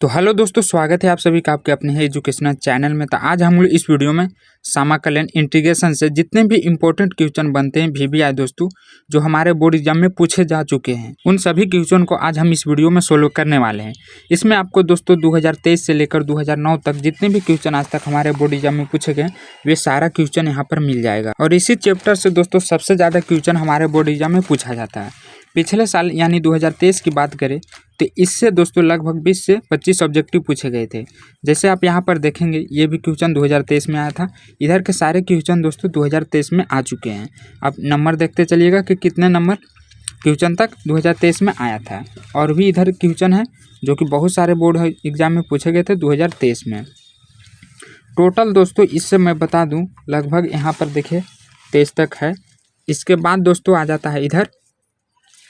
तो हेलो दोस्तों, स्वागत है आप सभी का आपके अपने ही एजुकेशनल चैनल में। तो आज हम लोग इस वीडियो में समाकलन इंटीग्रेशन से जितने भी इंपॉर्टेंट क्वेश्चन बनते हैं वीवीआई दोस्तों, जो हमारे बोर्ड एग्जाम में पूछे जा चुके हैं, उन सभी क्वेश्चन को आज हम इस वीडियो में सोल्व करने वाले हैं। इसमें आपको दोस्तों 2023 से लेकर 2009 तक जितने भी क्वेश्चन आज तक हमारे बोर्ड एग्जाम में पूछे गए वे सारा क्वेश्चन यहाँ पर मिल जाएगा। और इसी चैप्टर से दोस्तों सबसे ज़्यादा क्वेश्चन हमारे बोर्ड एग्जाम में पूछा जाता है। पिछले साल यानी 2023 की बात करें तो इससे दोस्तों लगभग 20 से 25 ऑब्जेक्टिव पूछे गए थे। जैसे आप यहाँ पर देखेंगे ये भी क्वेश्चन 2023 में आया था। इधर के सारे क्वेश्चन दोस्तों 2023 में आ चुके हैं। आप नंबर देखते चलिएगा कि कितने नंबर क्वेश्चन तक 2023 में आया था। और भी इधर क्वेश्चन है जो कि बहुत सारे बोर्ड एग्जाम में पूछे गए थे 2023 में। टोटल दोस्तों इससे मैं बता दूँ लगभग यहाँ पर देखिए 23 तक है। इसके बाद दोस्तों आ जाता है इधर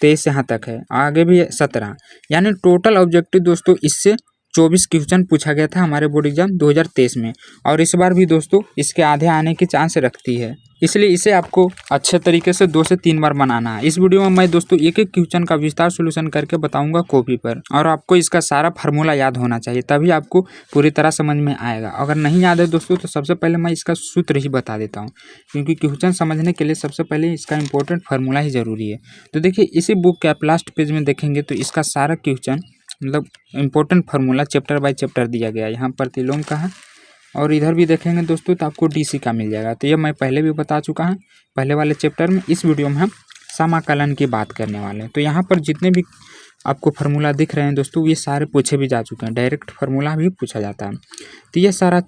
23 यहाँ तक है, आगे भी 17, यानी टोटल ऑब्जेक्टिव दोस्तों इससे 24 क्वेश्चन पूछा गया था हमारे बोर्ड एग्जाम 2023 में। और इस बार भी दोस्तों इसके आधे आने की चांस रखती है, इसलिए इसे आपको अच्छे तरीके से 2 से 3 बार बनाना है। इस वीडियो में मैं दोस्तों एक एक क्वेश्चन का विस्तार सोल्यूशन करके बताऊंगा कॉपी पर, और आपको इसका सारा फार्मूला याद होना चाहिए, तभी आपको पूरी तरह समझ में आएगा। अगर नहीं याद है दोस्तों तो सबसे पहले मैं इसका सूत्र ही बता देता हूँ, क्योंकि क्वेश्चन समझने के लिए सबसे पहले इसका इंपॉर्टेंट फार्मूला ही ज़रूरी है। तो देखिए इसी बुक के आप लास्ट पेज में देखेंगे तो इसका सारा क्वेश्चन मतलब important formula chapter by chapter दिया गया है। यहाँ प्रतिलोम का है और इधर भी देखेंगे दोस्तों तो आपको डीसी का मिल जाएगा। तो ये मैं पहले भी बता चुका हूँ पहले वाले चैप्टर में। इस वीडियो में हम समाकलन की बात करने वाले हैं। तो यहाँ पर जितने भी आपको फार्मूला दिख रहे हैं दोस्तों ये सारे पूछे भी जा चुके हैं, डायरेक्ट फार्मूला भी पूछा जाता है। तो ये सारा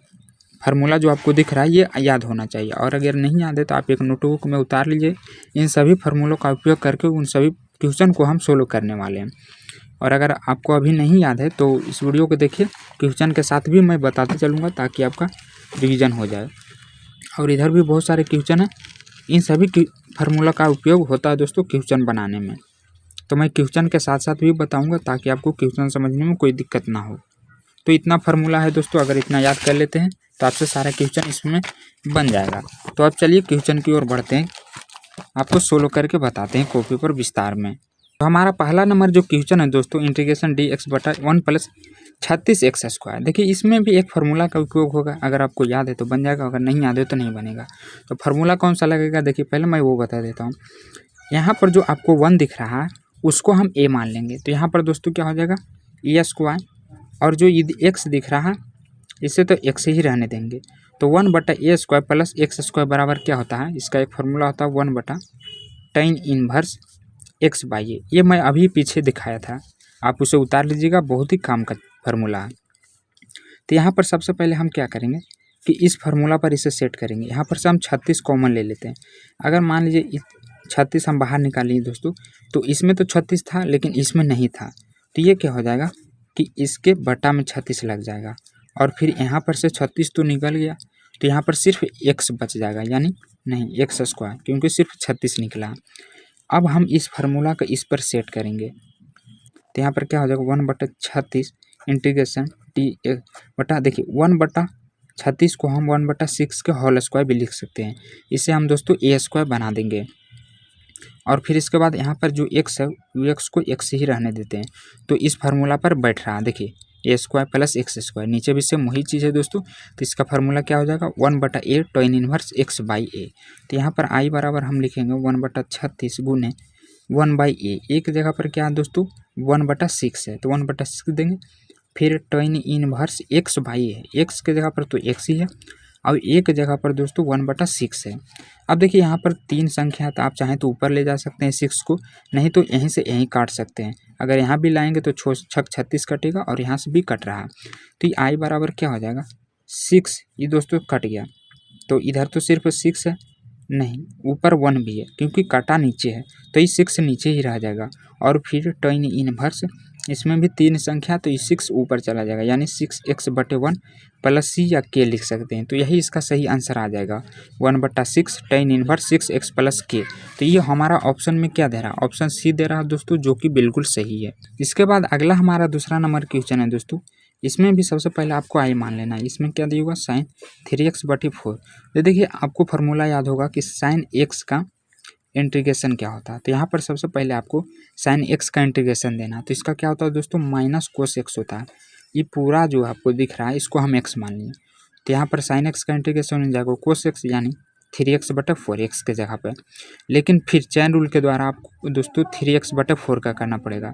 फार्मूला जो आपको दिख रहा है ये याद होना चाहिए, और अगर नहीं याद है तो आप एक नोटबुक में उतार लीजिए। इन सभी फार्मूलों का उपयोग करके उन सभी क्वेश्चन को हम सोल्व करने वाले हैं। और अगर आपको अभी नहीं याद है तो इस वीडियो को देखिए, क्वेश्चन के साथ भी मैं बताते चलूँगा ताकि आपका रिवीजन हो जाए। और इधर भी बहुत सारे क्वेश्चन हैं, इन सभी फार्मूला का उपयोग होता है दोस्तों क्वेश्चन बनाने में। तो मैं क्वेश्चन के साथ साथ भी बताऊँगा ताकि आपको क्वेश्चन समझने में कोई दिक्कत ना हो। तो इतना फार्मूला है दोस्तों, अगर इतना याद कर लेते हैं तो आपसे सारा क्वेश्चन इसमें बन जाएगा। तो अब चलिए क्वेश्चन की ओर बढ़ते हैं, आपको सोल्व करके बताते हैं कॉपी पर विस्तार में। तो हमारा पहला नंबर जो क्वेश्चन है दोस्तों, इंटीग्रेशन dx बटा 1 प्लस 36x²। देखिए इसमें भी एक फार्मूला का उपयोग होगा, अगर आपको याद है तो बन जाएगा, अगर नहीं याद है तो नहीं बनेगा। तो फार्मूला कौन सा लगेगा देखिए, पहले मैं वो बता देता हूँ। यहाँ पर जो आपको 1 दिख रहा है उसको हम a मान लेंगे। तो यहाँ पर दोस्तों क्या हो जाएगा a², और जो x दिख रहा है इसे तो x ही रहने देंगे। तो 1 बटा a² प्लस x² बराबर क्या होता है, इसका एक फार्मूला होता है 1 बटा tan इनवर्स x/a। ये मैं अभी पीछे दिखाया था, आप उसे उतार लीजिएगा, बहुत ही काम का फार्मूला है। तो यहाँ पर सबसे पहले हम क्या करेंगे कि इस फार्मूला पर इसे सेट करेंगे। यहाँ पर से हम 36 कॉमन ले लेते हैं। अगर मान लीजिए 36 हम बाहर निकालेंगे दोस्तों, तो इसमें तो 36 था लेकिन इसमें नहीं था, तो ये क्या हो जाएगा कि इसके बटा में 36 लग जाएगा, और फिर यहाँ पर से 36 तो निकल गया, तो यहाँ पर सिर्फ x बच जाएगा, यानी नहीं x², क्योंकि सिर्फ 36 निकला। अब हम इस फार्मूला का इस पर सेट करेंगे, तो यहाँ पर क्या हो जाएगा 1 बटा 36 इंटीग्रेशन dx बटा, देखिए 1 बटा 36 को हम 1 बटा 6 के होल स्क्वायर भी लिख सकते हैं। इसे हम दोस्तों a² बना देंगे, और फिर इसके बाद यहाँ पर जो x है x को x ही रहने देते हैं। तो इस फार्मूला पर बैठ रहा है, देखिए a² प्लस x², नीचे भी सेम वही चीज़ है दोस्तों। तो इसका फार्मूला क्या हो जाएगा 1 बटा a tan इनवर्स x/a। तो यहाँ पर i बराबर हम लिखेंगे 1 बटा 36 गुने 1/a। एक जगह पर क्या है दोस्तों 1 बटा 6 है, तो 1 बटा 6 देंगे, फिर tan इनवर्स x/a, x के जगह पर तो x ही है, और एक जगह पर दोस्तों 1 बटा 6 है। अब देखिए यहाँ पर 3 संख्या है, तो आप चाहें तो ऊपर ले जा सकते हैं 6 को, नहीं तो यहीं से यहीं काट सकते हैं। अगर यहाँ भी लाएंगे तो 36 कटेगा, और यहाँ से भी कट रहा है, तो ये i बराबर क्या हो जाएगा 6। ये दोस्तों कट गया, तो इधर तो सिर्फ 6 है, नहीं ऊपर 1 भी है क्योंकि काटा नीचे है, तो ये 6 नीचे ही रह जाएगा। और फिर tan इनवर्स, इसमें भी 3 संख्या, तो ये 6 ऊपर चला जाएगा, यानी 6x/1 प्लस c या k लिख सकते हैं। तो यही इसका सही आंसर आ जाएगा 1 बटा 6 tan inverse 6x plus k। तो ये हमारा ऑप्शन में क्या दे रहा है, ऑप्शन सी दे रहा है दोस्तों, जो कि बिल्कुल सही है। इसके बाद अगला हमारा दूसरा नंबर क्वेश्चन है दोस्तों, इसमें भी सबसे पहले आपको i मान लेना है। इसमें क्या दिया होगा sin 3x/4। तो देखिए आपको फार्मूला याद होगा कि sin x का इंटीग्रेशन क्या होता है। तो यहाँ पर सबसे पहले आपको sin x का इंटीग्रेशन देना है। तो इसका क्या होता है दोस्तों माइनस cos x होता है। ये पूरा जो आपको दिख रहा है इसको हम x मान लिए, तो यहाँ पर साइन एक्स का इंटीग्रेशन हो जाएगा कोस एक्स यानी 3x/4x के जगह पे। लेकिन फिर चैन रूल के द्वारा आपको दोस्तों 3x/4 का करना पड़ेगा।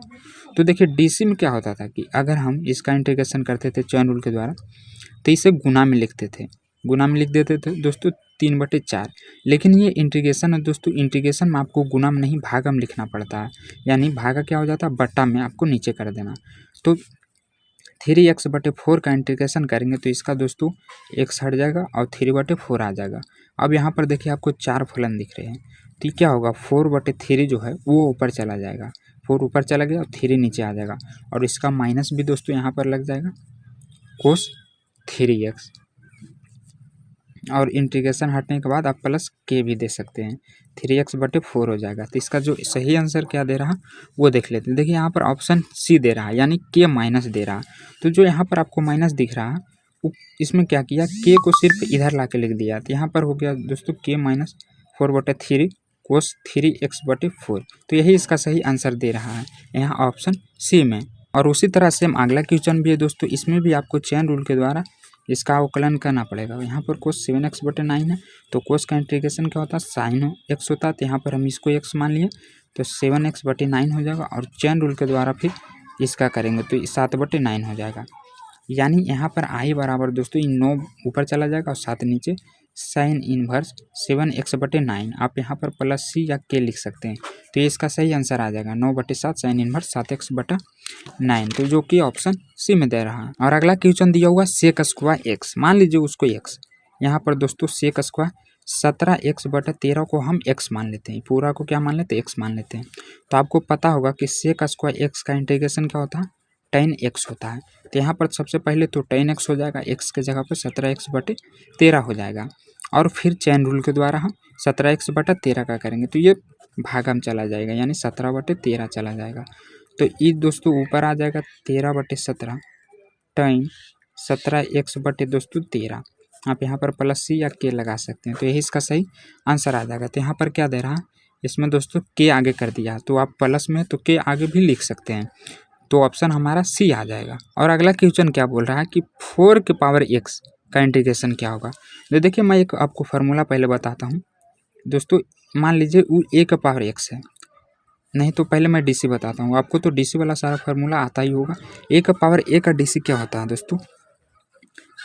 तो देखिए डीसी में क्या होता था कि अगर हम इसका इंटीग्रेशन करते थे चैन रूल के द्वारा तो इसे गुना में लिखते थे, गुना में लिख देते थे दोस्तों 3/4। लेकिन ये इंटीग्रेशन है दोस्तों, इंटीग्रेशन में आपको गुना में नहीं भागा में लिखना पड़ता है, यानी भागा क्या हो जाता है बट्टा में आपको नीचे कर देना। तो 3x/4 का इंटीग्रेशन करेंगे तो इसका दोस्तों x हट जाएगा और 3/4 आ जाएगा। अब यहाँ पर देखिए आपको 4 फलन दिख रहे हैं, तो क्या होगा 4/3 जो है वो ऊपर चला जाएगा, 4 ऊपर चला गया और 3 नीचे आ जाएगा, और इसका माइनस भी दोस्तों यहाँ पर लग जाएगा कोस 3x, और इंटीग्रेशन हटने के बाद आप प्लस के भी दे सकते हैं, 3x/4 हो जाएगा। तो इसका जो सही आंसर क्या दे रहा वो देख लेते हैं। देखिए यहाँ पर ऑप्शन सी दे रहा है यानी के माइनस दे रहा। तो जो यहाँ पर आपको माइनस दिख रहा है इसमें क्या किया, के को सिर्फ इधर ला के लिख दिया, तो यहाँ पर हो गया दोस्तों k-4/3 कोस 3x/4। तो यही इसका सही आंसर दे रहा है यहाँ ऑप्शन सी में। और उसी तरह से अगला क्वेश्चन भी है दोस्तों, इसमें भी आपको चेन रूल के द्वारा इसका अवकलन करना पड़ेगा। यहाँ पर कोस 7x/9 है, तो कोस का इंटीग्रेशन क्या होता है साइन x होता है, तो यहाँ पर हम इसको x मान लिए तो 7x/9 हो जाएगा, और चेन रूल के द्वारा फिर इसका करेंगे तो 7/9 हो जाएगा। यानी यहाँ पर आई बराबर दोस्तों 9 ऊपर चला जाएगा और 7 नीचे, साइन इनवर्स 7x/9। आप यहाँ पर प्लस सी या के लिख सकते हैं, तो ये इसका सही आंसर आ जाएगा 9/7 साइन इनवर्स 7x/9, तो जो कि ऑप्शन सी में दे रहा है। और अगला क्वेश्चन दिया हुआ सेक स्क्वायर एक्स, मान लीजिए उसको x, यहाँ पर दोस्तों सेक स्क्वायर 17x/13 को हम x मान लेते हैं, पूरा को क्या मान लेते हैं x मान लेते हैं। तो आपको पता होगा कि सेक स्क्वायर एक्स का इंटीग्रेशन क्या होता है tan x होता है। तो यहाँ पर सबसे पहले तो tan x हो जाएगा, x के जगह पर 17x/13 हो जाएगा, और फिर चैन रूल के द्वारा हम 17x/13 का करेंगे तो ये भागा में चला जाएगा यानी 17/13 चला जाएगा। तो ये दोस्तों ऊपर आ जाएगा 13/17 टाइम 17x/13। आप यहाँ पर प्लस सी या के लगा सकते हैं, तो यही इसका सही आंसर आ जाएगा। तो यहाँ पर क्या दे रहा है इसमें दोस्तों के आगे कर दिया, तो आप प्लस में तो के आगे भी लिख सकते हैं, तो ऑप्शन हमारा सी आ जाएगा। और अगला क्वेश्चन क्या बोल रहा है कि 4x का इंटीग्रेशन क्या होगा। तो देखिए मैं एक आपको फार्मूला पहले बताता हूँ दोस्तों। मान लीजिए वो a⁴x है, नहीं तो पहले मैं डीसी बताता हूँ आपको, तो डीसी वाला सारा फार्मूला आता ही होगा। a⁴a का डीसी क्या होता है दोस्तों,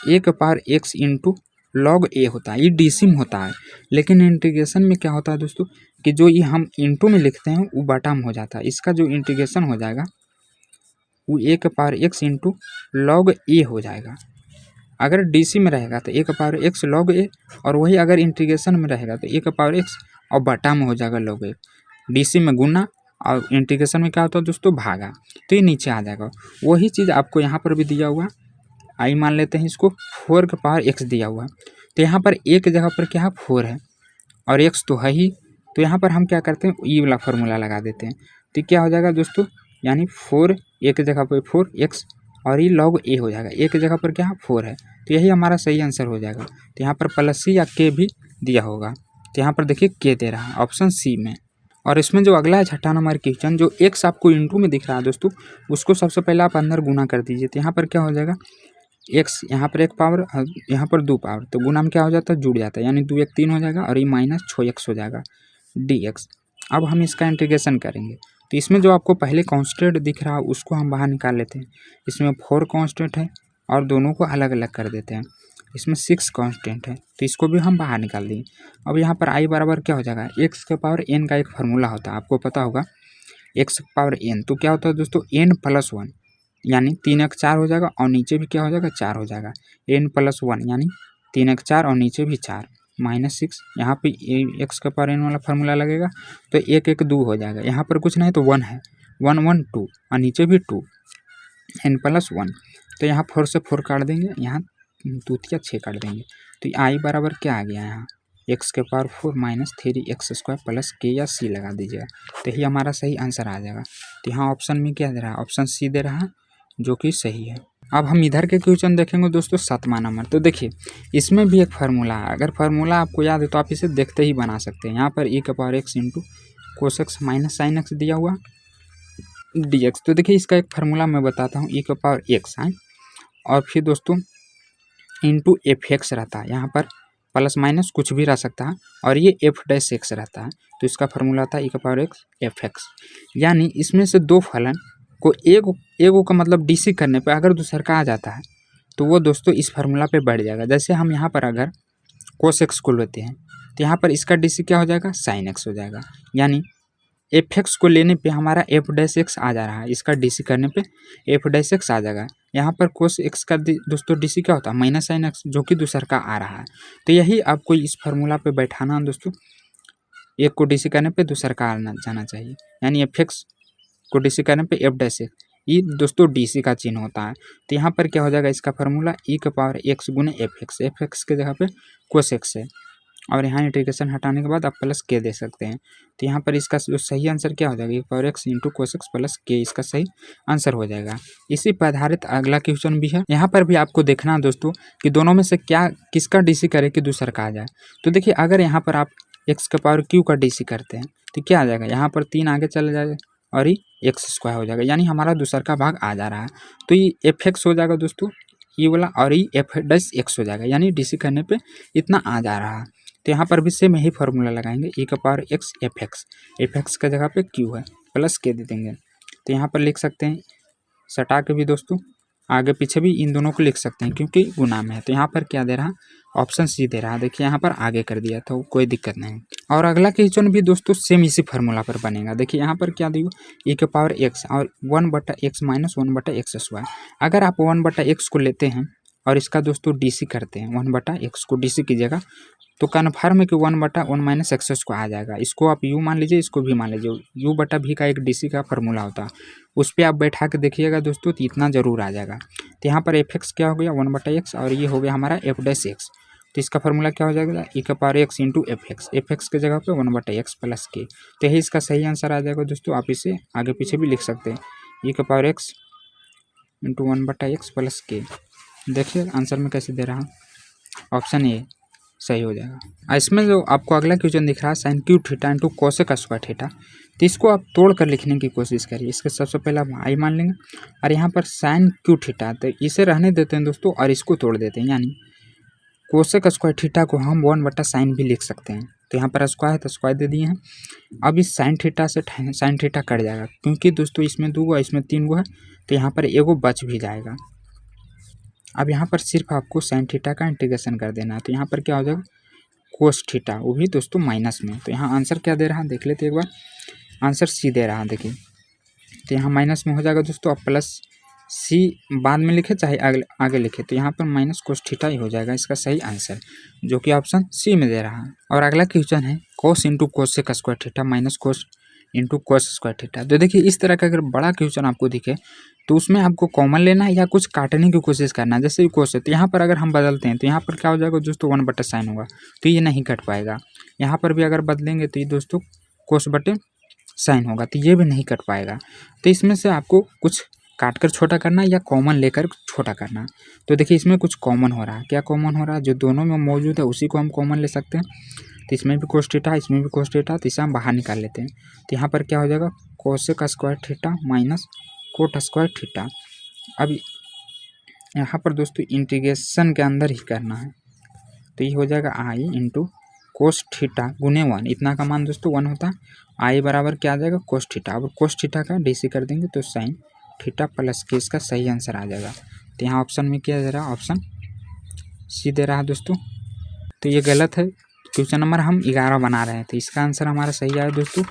a⁴x इंटू log a होता है, ये डीसी में होता है। लेकिन इंटीग्रेशन में क्या होता है दोस्तों कि जो ये हम इंटू में लिखते हैं वो बटा में हो जाता है, इसका जो इंटीग्रेशन हो जाएगा वो a⁴x इंटू log a हो जाएगा। अगर डीसी में रहेगा तो a⁴x log a, और वही अगर इंटीग्रेशन में रहेगा तो a⁴x और बटा में हो जाएगा log a। डीसी में गुना और इंटीग्रेशन में क्या होता है दोस्तों भागा, तो ये नीचे आ जाएगा। वही चीज़ आपको यहाँ पर भी दिया हुआ, आई मान लेते हैं इसको 4x दिया हुआ, तो यहाँ पर एक जगह पर क्या है 4 है और x तो है ही, तो यहाँ पर हम क्या करते हैं ये वाला फार्मूला लगा देते हैं, तो क्या हो जाएगा दोस्तों यानी 4 एक जगह पर 4x और ये log a हो जाएगा, एक जगह पर क्या है 4 है, तो यही हमारा सही आंसर हो जाएगा। तो यहाँ पर प्लस सी या के भी दिया होगा, तो यहाँ पर देखिए के दे रहा है ऑप्शन सी में। और इसमें जो अगला है 6 नंबर क्वेश्चन, जो x आपको इंटू में दिख रहा है दोस्तों उसको सबसे पहले आप अंदर गुना कर दीजिए, तो यहाँ पर क्या हो जाएगा x यहाँ पर 1 पावर यहाँ पर 2 पावर, तो गुना में क्या हो जाता है जुड़ जाता है, यानी 2 1 3 हो जाएगा और ये माइनस 6x हो जाएगा dx। अब हम इसका इंटीग्रेशन करेंगे, तो इसमें जो आपको पहले कांस्टेंट दिख रहा है उसको हम बाहर निकाल लेते हैं। इसमें 4 कांस्टेंट है और दोनों को अलग अलग कर देते हैं। इसमें 6 कांस्टेंट है तो इसको भी हम बाहर निकाल देंगे। अब यहाँ पर i बराबर क्या हो जाएगा x के पावर n का एक फार्मूला होता है, आपको पता होगा x के पावर n, तो क्या होता है दोस्तों n+1 यानी 3x 4 हो जाएगा और नीचे भी क्या हो जाएगा 4 हो जाएगा, n+1 यानी 3x 4 और नीचे भी 4 -6। यहाँ पे x के पावर n वाला फार्मूला लगेगा तो 1 1 2 हो जाएगा, यहाँ पर कुछ नहीं तो 1 है 1 1 2 और नीचे भी 2 n+1, तो यहाँ 4 से 4 काट देंगे, यहाँ 2 या 6 काट देंगे, तो i बराबर क्या आ गया यहाँ x के पावर 4 माइनस 3x² प्लस के या सी लगा दीजिएगा, तो यही हमारा सही आंसर आ जाएगा। तो यहाँ ऑप्शन में क्या दे रहा है ऑप्शन सी दे रहा है जो कि सही है। अब हम इधर के क्वेश्चन देखेंगे दोस्तों 7वां नंबर, तो देखिए इसमें भी एक फार्मूला है, अगर फार्मूला आपको याद है तो आप इसे देखते ही बना सकते हैं। यहाँ पर e⁴x into cos x minus sine x दिया हुआ dx, तो देखिए इसका एक फार्मूला मैं बताता हूँ e⁴x है और फिर दोस्तों इंटू एफ एक्स रहता है, यहाँ पर प्लस माइनस कुछ भी रह सकता है, और ये एफ डैश एक्स रहता है, तो इसका फॉर्मूला था ई का पावर एक्स एफ एक्स। यानी इसमें से दो फलन को एक का मतलब डीसी करने पे अगर दूसरा का आ जाता है तो वो दोस्तों इस फार्मूला पे बढ़ जाएगा। जैसे हम यहाँ पर अगर कोस एक्स को लेते हैं तो यहाँ पर इसका डीसी क्या हो जाएगा, साइन एक्स हो जाएगा। यानी एफ एक्स को लेने पे हमारा एफ डैश एक्स आ जा रहा है, इसका डीसी करने पे एफ डैश एक्स आ जाएगा। यहाँ पर कोस एक्स का दोस्तों डीसी क्या होता है, माइनस साइन एक्स, जो कि दूसरा का आ रहा है। तो यही आपको इस फार्मूला पे बैठाना है दोस्तों, एक को डीसी करने पे दूसरा का आना जाना चाहिए। यानी एफ एक्स को डीसी करने पे एफ डैश एक्स, ये दोस्तों डीसी का चिन्ह होता है। तो यहाँ पर क्या हो जाएगा, इसका फार्मूला ई का पावर एक्स गुने एफ एक्स के जगह पे कोस एक्स है, और यहाँ इंटीग्रेशन हटाने के बाद आप प्लस के दे सकते हैं। तो यहाँ पर इसका जो सही आंसर क्या हो जाएगा, e power x into cos x plus k, इसका सही आंसर हो जाएगा। इसी पर आधारित अगला क्वेश्चन भी है, यहाँ पर भी आपको देखना है दोस्तों कि दोनों में से क्या किसका डीसी करे कि दूसरा का आ जाए। तो देखिए अगर यहाँ पर आप एक्स का पावर क्यू का डीसी करते हैं तो क्या आ जाएगा, यहाँ पर 3 आगे चले जाएगा और ये एक्स स्क्वायर हो जाएगा, यानी हमारा दूसरा का भाग आ जा रहा है। तो ये एफ एक्स हो जाएगा दोस्तों ये वाला, और ये एफ डैश एक्स हो जाएगा, यानी डीसी करने पे इतना आ जा रहा है। तो यहाँ पर भी सेम यही फार्मूला लगाएंगे, ई का पावर एक्स एफ एक्स का जगह पे क्यू है, प्लस के दे देंगे। तो यहाँ पर लिख सकते हैं सटा के भी दोस्तों, आगे पीछे भी इन दोनों को लिख सकते हैं क्योंकि गुना में है। तो यहाँ पर क्या दे रहा, ऑप्शन सी दे रहा है। देखिए यहाँ पर आगे कर दिया तो कोई दिक्कत नहीं। और अगला क्वेश्चन भी दोस्तों सेम इसी फार्मूला पर बनेगा। देखिए यहाँ पर क्या दिया, ई के पावर एक्स और 1/x माइनस 1/x स्क्वायर। अगर आप 1/x को लेते हैं और इसका दोस्तों डीसी करते हैं, 1/x को डीसी कीजिएगा तो कन्फर्म है कि 1/1 माइनस एक्स स्क्वायर आ जाएगा। इसको आप यू मान लीजिए, इसको भी मान लीजिए, यू बटा भी का एक डीसी का फार्मूला होता है, उस पर आप बैठा के देखिएगा दोस्तों तो इतना जरूर आ जाएगा। तो यहाँ पर एफ एक्स क्या हो गया 1/x, और ये हो गया हमारा एफ डैश एक्स। तो इसका फार्मूला क्या हो जाएगा, ई का power x into F x के जगह पे 1/x प्लस के। तो यही इसका सही आंसर आ जाएगा दोस्तों। आप इसे आगे पीछे भी लिख सकते हैं, ई का power x into 1/x plus के। देखिए आंसर में कैसे दे रहा, ऑप्शन ए सही हो जाएगा। इसमें जो आपको अगला क्वेश्चन दिख रहा है sine cube theta into cosec square theta, तो इसको आप तोड़ कर लिखने की कोशिश करिए। इसके सबसे पहले आप आई मान लेंगे, और यहाँ पर साइन क्यू थीटा, तो इसे रहने देते हैं दोस्तों और इसको तोड़ देते हैं। यानी कोसेक स्क्वायर थीटा को हम 1/sin भी लिख सकते हैं। तो यहाँ पर स्क्वायर है तो स्क्वायर दे दिए हैं। अब इस साइन थीटा से साइन थीटा कट जाएगा, क्योंकि दोस्तों इसमें 2 गो इसमें 3 गो है, तो यहाँ पर एगो बच भी जाएगा। अब यहाँ पर सिर्फ आपको साइन थीटा का इंटीग्रेशन कर देना है। तो यहाँ पर क्या हो जाएगा कोस थीटा, वो भी दोस्तों माइनस में। तो यहाँ आंसर क्या दे रहा है देख लेते एक बार, आंसर सी दे रहा है। देखिए तो यहाँ माइनस में हो जाएगा दोस्तों, अब प्लस सी बाद में लिखे चाहे आगे लिखे, तो यहाँ पर माइनस कोस थीटा ही हो जाएगा इसका सही आंसर, जो कि ऑप्शन सी में दे रहा है। और अगला क्वेश्चन है cos into cosec square theta minus cos into cos square theta. तो देखिए इस तरह का अगर बड़ा क्वेश्चन आपको दिखे तो उसमें आपको कॉमन लेना है या कुछ काटने की कोशिश करना है। जैसे कोस है तो यहाँ पर अगर हम बदलते हैं तो यहाँ पर क्या हो जाएगा दोस्तों 1/sin होगा, तो ये नहीं कट पाएगा। यहाँ पर भी अगर बदलेंगे तो ये दोस्तों cos/sin होगा, तो ये भी नहीं कट पाएगा। तो इसमें से आपको कुछ काट कर छोटा करना या कॉमन लेकर छोटा करना। तो देखिए इसमें कुछ कॉमन हो रहा है, क्या कॉमन हो रहा है, जो दोनों में मौजूद है उसी को हम कॉमन ले सकते हैं। तो इसमें भी कोस थीटा इसमें भी कोस थीटा, तो इसे हम बाहर निकाल लेते हैं। तो यहाँ पर क्या हो जाएगा cosec square theta minus cot square theta. अब यहाँ पर दोस्तों इंटीग्रेशन के अंदर ही करना है, तो ये हो जाएगा आई इंटू कोस थीटा गुने 1, इतना का मान दोस्तों 1 होता है। आई बराबर क्या आ जाएगा कोस थीटा, अब कोस थीटा का डीसी कर देंगे तो साइन थीटा प्लस के, इसका सही आंसर आ जाएगा। तो यहाँ ऑप्शन में क्या दे रहा है, ऑप्शन सी दे रहा है दोस्तों। तो ये गलत है, क्वेश्चन नंबर हम 11 बना रहे हैं, तो इसका आंसर हमारा सही आया दोस्तों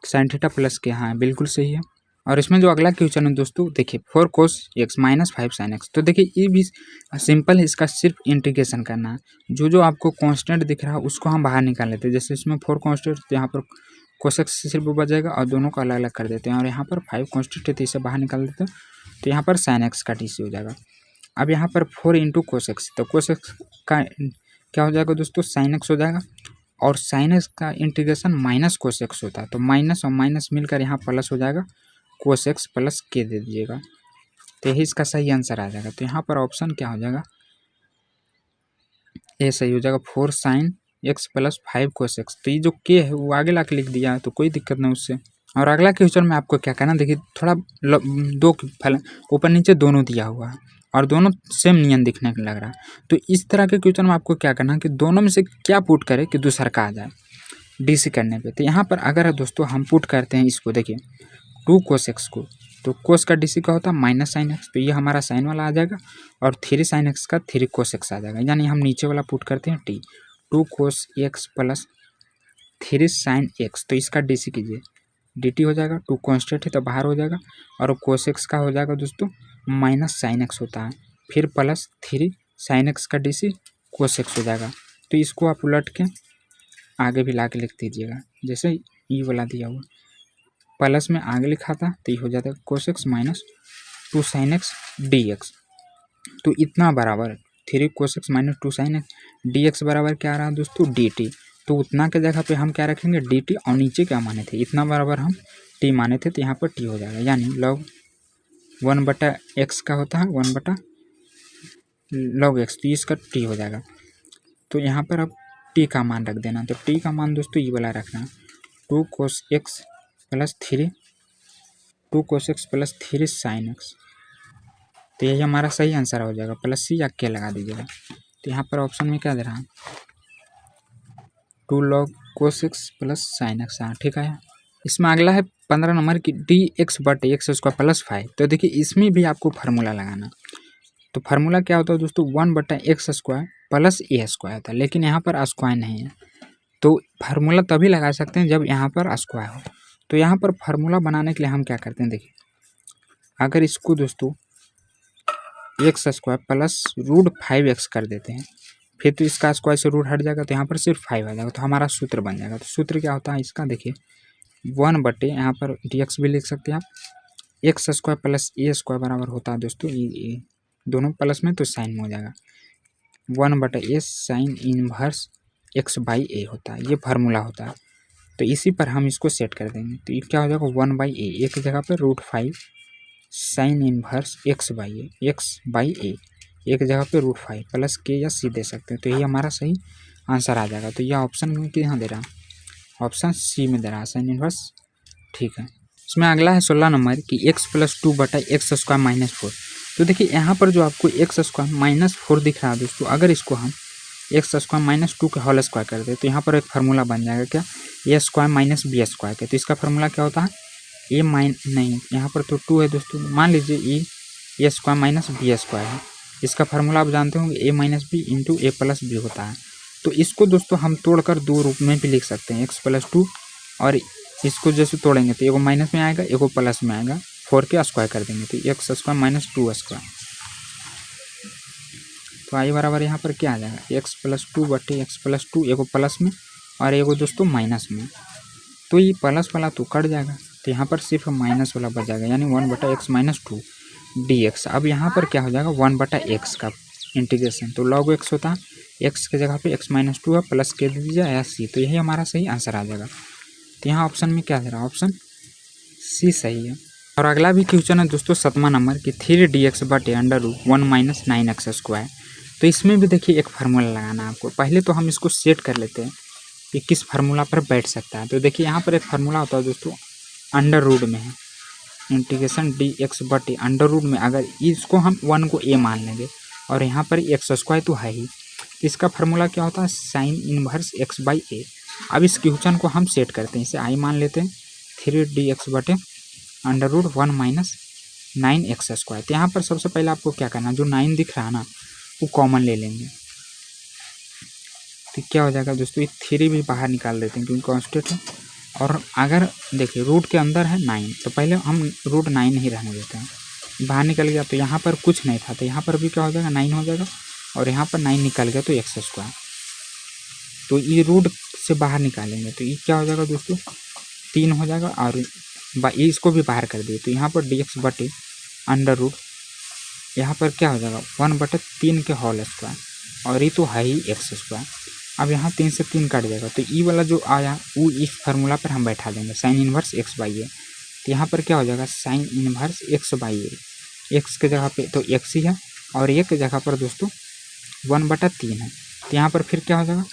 साइन थीटा प्लस के। हाँ बिल्कुल सही है। और इसमें जो अगला क्वेश्चन है दोस्तों देखिए 4 cos x minus 5 sin x। तो देखिए ये भी सिंपल है, इसका सिर्फ इंटीग्रेशन करना है। जो आपको कांस्टेंट दिख रहा है उसको हम बाहर निकाल लेते हैं। जैसे इसमें 4 कांस्टेंट, तो यहाँ पर cos x सिर्फ बचेगा और दोनों को अलग अलग कर देते हैं। और यहाँ पर 5 कांस्टेंट है तो इसे बाहर निकाल देते हैं, तो यहाँ पर sin x का डीसी हो जाएगा। अब यहाँ पर 4 इंटू cos x, तो cos x का क्या हो जाएगा दोस्तों sin x हो जाएगा, और sin x का इंटीग्रेशन माइनस cos x होता है, तो माइनस और माइनस मिलकर यहाँ प्लस हो जाएगा cos x प्लस के दे दीजिएगा, तो यही इसका सही आंसर आ जाएगा। तो यहाँ पर ऑप्शन क्या हो जाएगा ए सही हो जाएगा 4 sin x plus 5 cos x। तो ये जो के है वो आगे ला के लिख दिया है, तो कोई दिक्कत नहीं उससे। और अगला क्वेश्चन में आपको क्या करना, देखिए थोड़ा 2 फलन ऊपर नीचे दोनों दिया हुआ है और दोनों सेम नियन दिखने को लग रहा है। तो इस तरह के क्वेश्चन में आपको क्या करना है कि दोनों में से क्या पुट करे कि दूसरा का आ जाए डीसी करने पे। तो यहाँ पर अगर दोस्तों हम पुट करते हैं इसको, देखिए 2 cos x को, तो कोस का डीसी का होता है माइनस साइन एक्स, तो ये हमारा साइन वाला आ जाएगा और 3 sin x का 3 cos x आ जाएगा। यानी हम नीचे वाला पुट करते हैं T 2 cos x plus 3 sin x, तो इसका डीसी कीजिए dt हो जाएगा। 2 कांस्टेंट है तो बाहर हो जाएगा और cos x का हो जाएगा दोस्तों माइनस साइन एक्स होता है, फिर प्लस 3 sin x का डीसी cos x हो जाएगा। तो इसको आप उलट के आगे भी ला के लिख दीजिएगा, जैसे ये वाला दिया हुआ प्लस में आगे लिखा था तो ये हो जाता है cos x minus 2 sin x dx। तो इतना बराबर 3 cos x minus 2 sin x dx बराबर क्या आ रहा है दोस्तों dt। तो उतना के जगह पे हम क्या रखेंगे dt, और नीचे क्या माने थे इतना बराबर हम t माने थे, तो यहाँ पर t हो जाएगा। यानी log 1/x का होता है 1/log x, तो इसका t हो जाएगा। तो यहाँ पर अब t का मान रख देना, तो t का मान दोस्तों ये वाला रखना 2 cos x plus 3 sin x। तो यही हमारा सही आंसर हो जाएगा, प्लस सी या के लगा दीजिएगा। तो यहाँ पर ऑप्शन में क्या दे रहा है 2 log cos x plus sin x। हाँ ठीक है। इसमें अगला है 15 नंबर की dx/x² प्लस 5। तो देखिए इसमें भी आपको फार्मूला लगाना। तो फार्मूला क्या होता है दोस्तों 1/x² प्लस a² होता है, लेकिन यहाँ पर स्क्वायर नहीं है। तो फार्मूला तभी लगा सकते हैं जब यहाँ पर स्क्वायर हो। तो यहाँ पर फार्मूला बनाने के लिए हम क्या करते हैं, देखिए अगर इसको दोस्तों x² प्लस √5x कर देते हैं, फिर तो इसका स्क्वायर से रूट हट जाएगा, तो यहाँ पर सिर्फ 5 आ जाएगा, तो हमारा सूत्र बन जाएगा। तो सूत्र क्या होता है इसका, देखिए 1/ यहाँ पर dx भी लिख सकते हैं आप, x² प्लस a² बराबर होता है दोस्तों ये दोनों प्लस में तो साइन में हो जाएगा 1/a साइन इनवर्स x/a होता है, ये फार्मूला होता है। तो इसी पर हम इसको सेट कर देंगे, तो ये क्या हो जाएगा 1/a, एक जगह पर √5 साइन इनवर्स x/a, एक जगह पे √5 प्लस के या सी दे सकते हैं। तो ये हमारा सही आंसर आ जाएगा। तो यह ऑप्शन में यहाँ दे रहा है, ऑप्शन सी में दे रहा है साइन इनवर्स, ठीक है। इसमें अगला है 16 नंबर कि x + 2/x² - 4। तो देखिए यहाँ पर जो आपको x² - 4 दिख रहा है दोस्तों, अगर इसको हम x² - 2 के होल स्क्वायर कर दे तो यहाँ पर एक फार्मूला बन जाएगा क्या a² - b² के। तो इसका फार्मूला क्या होता है नहीं यहाँ पर तो 2 है दोस्तों, मान लीजिए ये a² - b² है। इसका फार्मूला आप जानते होंगे a - b × a + b होता है। तो इसको दोस्तों हम तोड़कर दो रूप में भी लिख सकते हैं x + 2, और इसको जैसे तोड़ेंगे तो एगो माइनस में आएगा एगो प्लस में आएगा, 4 के स्क्वायर कर देंगे तो x² - 2²। तो आई बराबर यहाँ पर क्या आ जाएगा x + 2/x + 2, एगो प्लस में और एगो दोस्तों माइनस में। तो ये प्लस वाला तो कट जाएगा, तो यहाँ पर सिर्फ माइनस वाला बच जाएगा, यानी 1/x - 2 dx। अब यहाँ पर क्या हो जाएगा 1/x का इंटीग्रेशन, तो log x होता है, x के जगह पे x - 2 है, प्लस के दे दीजिए या सी, तो यही हमारा सही आंसर आ जाएगा। तो यहाँ ऑप्शन में क्या दे रहा है, ऑप्शन सी सही है। और अगला भी क्वेश्चन है दोस्तों 7वां नंबर की 3dx/√1 - 9x²। तो इसमें भी देखिए एक फार्मूला लगाना है आपको। पहले तो हम इसको सेट कर लेते हैं कि किस फार्मूला पर बैठ सकता है। तो देखिए यहाँ पर एक फार्मूला होता है दोस्तों अंडर रूट में है, इंटीग्रेशन dx/√, में अगर इसको हम 1 को a मान लेंगे और यहाँ पर x² तो है ही, इसका फार्मूला क्या होता है साइन इनवर्स x/a। अब इस क्वेश्चन को हम सेट करते हैं, इसे i मान लेते हैं 3dx/√1 - 9x²। तो यहाँ पर सबसे पहले आपको क्या करना है, जो 9 दिख रहा है ना वो कॉमन ले लेंगे, तो क्या हो जाएगा दोस्तों ये 3 भी बाहर निकाल देते हैं क्योंकि कांस्टेंट है। और अगर देखिए रूट के अंदर है 9, तो पहले हम √9 ही रहने देते हैं, बाहर निकल गया तो यहाँ पर कुछ नहीं था, तो यहाँ पर भी क्या हो जाएगा 9 हो जाएगा, और यहाँ पर 9 निकल गया तो x²। तो ये रूट से बाहर निकालेंगे तो ये क्या हो जाएगा दोस्तों 3 हो जाएगा, और इसको भी बाहर कर दिए तो यहाँ पर dx/√, यहाँ पर क्या हो जाएगा 1/3 के होल स्क्वायर, और ये तो है ही x²। अब यहाँ 3 से 3 कट जाएगा, तो ई वाला जो आया वो इस फार्मूला पर हम बैठा देंगे साइन इनवर्स x/a। तो यहाँ पर क्या हो जाएगा साइन इनवर्स x/a, x के जगह पे तो x ही है, और a के जगह पर दोस्तों 1/3 है। तो यहाँ पर फिर क्या हो जाएगा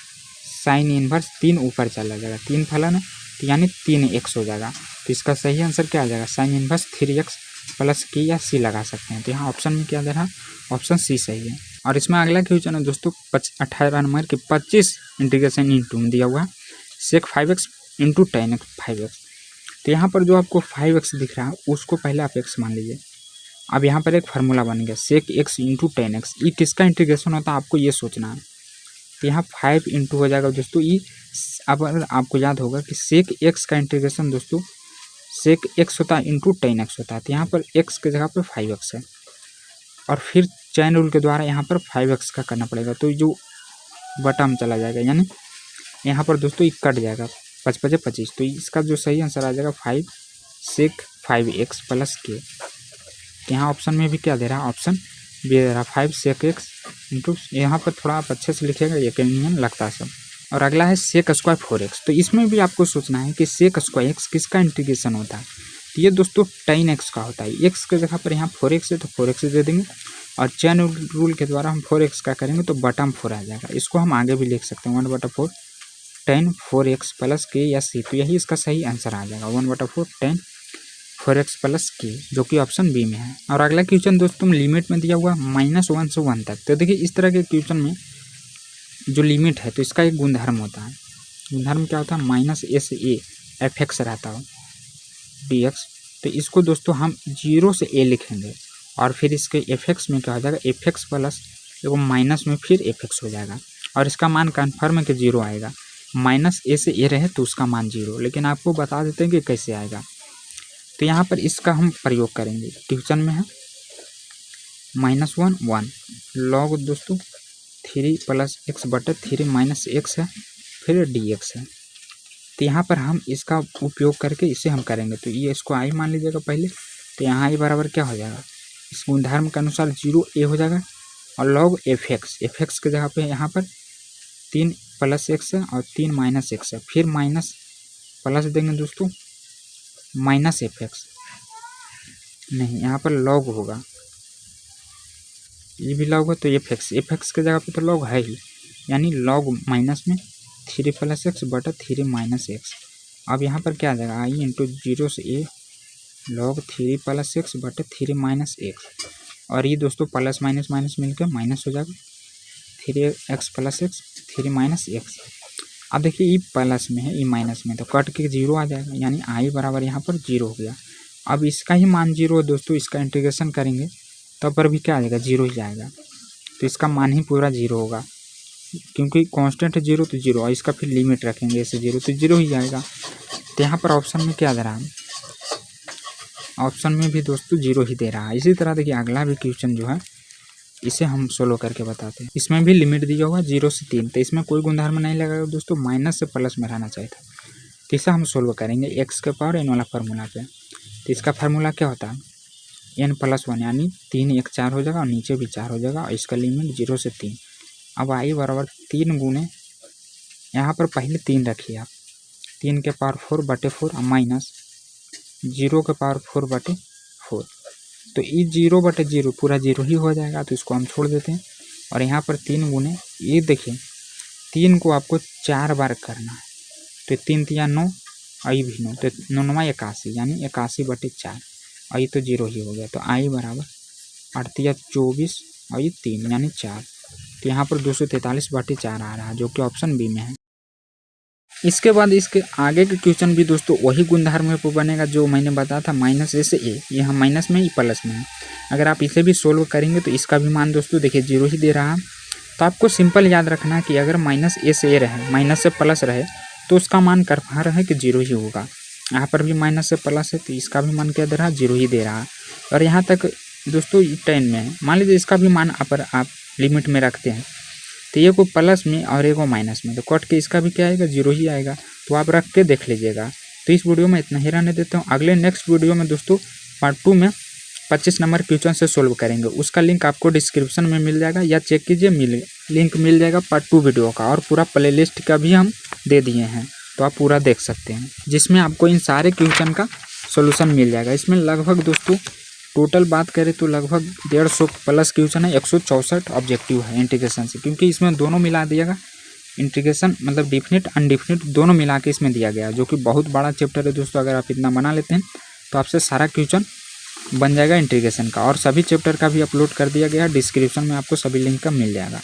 साइन इनवर्स 3 ऊपर चला जाएगा, 3 फलन है तो यानी 3x हो जाएगा। तो इसका सही आंसर क्या आ जाएगा साइन इनवर्स 3x प्लस के या सी लगा सकते हैं। तो यहाँ ऑप्शन में क्या दे रहा है, ऑप्शन सी सही है। और इसमें अगला क्वेश्चन है दोस्तों 18 नंबर के 25 इंटीग्रेशन इंटू में दिया हुआ है सेक 5x इंटू 10x 5x। तो यहाँ पर जो आपको 5x दिख रहा है उसको पहले आप x मान लीजिए। अब यहाँ पर एक फार्मूला बन गया सेक x इंटू 10x। ये किसका इंटीग्रेशन होता है आपको ये सोचना है। तो यहाँ 5 इंटू हो जाएगा दोस्तों ये। अब अगर आपको याद होगा कि सेक x का इंटीग्रेशन दोस्तों सेक x होता है इंटू 10x होता है। तो यहाँ पर x के जगह पर 5x है और फिर चैन रूल के द्वारा यहाँ पर 5x का करना पड़ेगा। तो जो बटा में चला जाएगा यानी यहाँ पर दोस्तों ये कट जाएगा 5 5 25। तो इसका जो सही आंसर आ जाएगा 5 सेक 5x प्लस के। यहाँ ऑप्शन में भी क्या दे रहा है, ऑप्शन बी दे रहा है 5 सेक x इंटू, यहाँ पर थोड़ा आप अच्छे से लिखिएगा यकीनन लगता है सब। और अगला है सेक स्क्वायर 4x। तो इसमें भी आपको सोचना है कि सेक स्क्वायर x किसका इंटीग्रेशन होता है। तो ये दोस्तों 10x का होता है। x के जगह पर यहाँ 4x है तो 4x दे देंगे और चैन रूल के द्वारा हम 4x का करेंगे तो बटा में 4 आ जाएगा। इसको हम आगे भी लिख सकते हैं 1/4 10 4x प्लस के या सी। तो यही इसका सही आंसर आ जाएगा 1/4 10 4x प्लस के, जो कि ऑप्शन बी में है। और अगला क्वेश्चन दोस्तों लिमिट में दिया हुआ -1 से 1 तक। तो देखिए इस तरह के क्वेश्चन में जो लिमिट है तो इसका एक गुणधर्म होता है। गुणधर्म क्या होता है, -a से a fx रहता हो dx। तो इसको दोस्तों हम 0 से a लिखेंगे और फिर इसके fx में क्या हो जाएगा fx प्लस एगो माइनस में फिर fx हो जाएगा और इसका मान कन्फर्म है कि 0 आएगा। -a से a रहे तो उसका मान 0, लेकिन आपको बता देते हैं कि कैसे आएगा। तो यहाँ पर इसका हम प्रयोग करेंगे। क्वेश्चन में है -1 1 लॉग दोस्तों 3 प्लस x बटे 3 माइनस x है फिर dx है। तो यहाँ पर हम इसका उपयोग करके इसे हम करेंगे। तो ये इसको i मान लीजिएगा पहले। तो यहाँ i बराबर क्या हो जाएगा, इस गुणधर्म के अनुसार 0a हो जाएगा और लॉग fx के जगह पे यहाँ पर 3 प्लस x है और 3 माइनस x है, फिर माइनस प्लस देंगे दोस्तों माइनस fx नहीं, यहाँ पर लॉग होगा, ये भी लॉग है तो fx के जगह पे तो लॉग है ही, यानी लॉग माइनस में 3 प्लस x बटा 3 माइनस x। अब यहाँ पर क्या आ जाएगा i इंटू 0 से a लॉग 3 प्लस x बटे 3 माइनस x। और ये दोस्तों प्लस माइनस माइनस मिलकर माइनस हो जाएगा 3x plus x 3 minus x। अब देखिए ये प्लस में है ये माइनस में, तो कट के 0 आ जाएगा यानी i बराबर यहाँ पर 0 हो गया। अब इसका ही मान 0 है दोस्तों, इसका इंटीग्रेशन करेंगे तब पर भी क्या आ जाएगा 0 ही आएगा। तो इसका मान ही पूरा 0 होगा क्योंकि कांस्टेंट है 0 तो 0 और इसका फिर लिमिट रखेंगे ऐसे 0 तो 0 ही आएगा। तो यहाँ पर ऑप्शन में क्या दे रहा है, ऑप्शन में भी दोस्तों 0 ही दे रहा है। इसी तरह देखिए अगला भी क्वेश्चन जो है इसे हम सोल्व करके बताते हैं। इसमें भी लिमिट दिया हुआ 0 से 3। तो इसमें कोई गुणधर्म नहीं लगेगा दोस्तों, माइनस से प्लस में रहना चाहिए था। तो इसे हम सोल्व करेंगे x के पावर n वाला फार्मूला पे। तो इसका फार्मूला क्या होता है n+1 यानी 3 1 4 हो जाएगा और नीचे भी 4 हो जाएगा और इसका लिमिट 0 से 3। अब i बराबर 3 गुने यहाँ पर पहले 3 रखिए आप, 3 के पावर 4 बटे 4 और माइनस 0 के पावर 4 बटे 4। तो ये 0 बटे 0 पूरा 0 ही हो जाएगा, तो इसको हम छोड़ देते हैं। और यहाँ पर 3 गुने ये देखिए 3 को आपको 4 बार करना है, तो 3 3 9 और ये भी 9, तो 9 9 81 यानी 81 बटे 4 और ये तो 0 ही हो गया। तो i बराबर 8 24 और ये 3 यानी 4। तो यहाँ पर 243 बटे 4 आ रहा है जो कि ऑप्शन बी में है। इसके बाद इसके आगे के क्वेश्चन भी दोस्तों वही गुणधर्म पे बनेगा जो मैंने बताया था -a से a, यहाँ माइनस में ही प्लस में है। अगर आप इसे भी सोल्व करेंगे तो इसका भी मान दोस्तों देखिए 0 ही दे रहा है। तो आपको सिंपल याद रखना है कि अगर -a से a रहे, माइनस से प्लस रहे तो उसका मान कन्फर्म है कि 0 ही होगा। यहाँ पर भी माइनस से प्लस है तो इसका भी मान क्या दे रहा है 0 ही दे रहा है। और यहाँ तक दोस्तों 10 में है, मान लीजिए इसका भी मान अपर आप लिमिट में रखते हैं तो ये को प्लस में और एक को माइनस में, तो कट के इसका भी क्या आएगा 0 ही आएगा। तो आप रख के देख लीजिएगा। तो इस वीडियो में इतना ही रहने देता हूँ। अगले नेक्स्ट वीडियो में दोस्तों पार्ट 2 में 25 नंबर क्वेश्चन से सोल्व करेंगे। उसका लिंक आपको डिस्क्रिप्शन में मिल जाएगा या चेक कीजिए, लिंक मिल जाएगा पार्ट 2 वीडियो का। और पूरा प्ले लिस्ट का भी हम दे दिए हैं तो आप पूरा देख सकते हैं, जिसमें आपको इन सारे क्वेश्चन का सोल्यूशन मिल जाएगा। इसमें लगभग दोस्तों टोटल बात करें तो लगभग 150 प्लस क्वेश्चन है, 164 ऑब्जेक्टिव है इंटीग्रेशन से, क्योंकि इसमें दोनों मिला दिएगा इंटीग्रेशन मतलब डिफिनिट अनडिफिनिट दोनों मिला के इसमें दिया गया है, जो कि बहुत बड़ा चैप्टर है दोस्तों। अगर आप इतना बना लेते हैं तो आपसे सारा क्वेश्चन बन जाएगा इंटीग्रेशन का। और सभी चैप्टर का भी अपलोड कर दिया गया है, डिस्क्रिप्शन में आपको सभी लिंक का मिल जाएगा।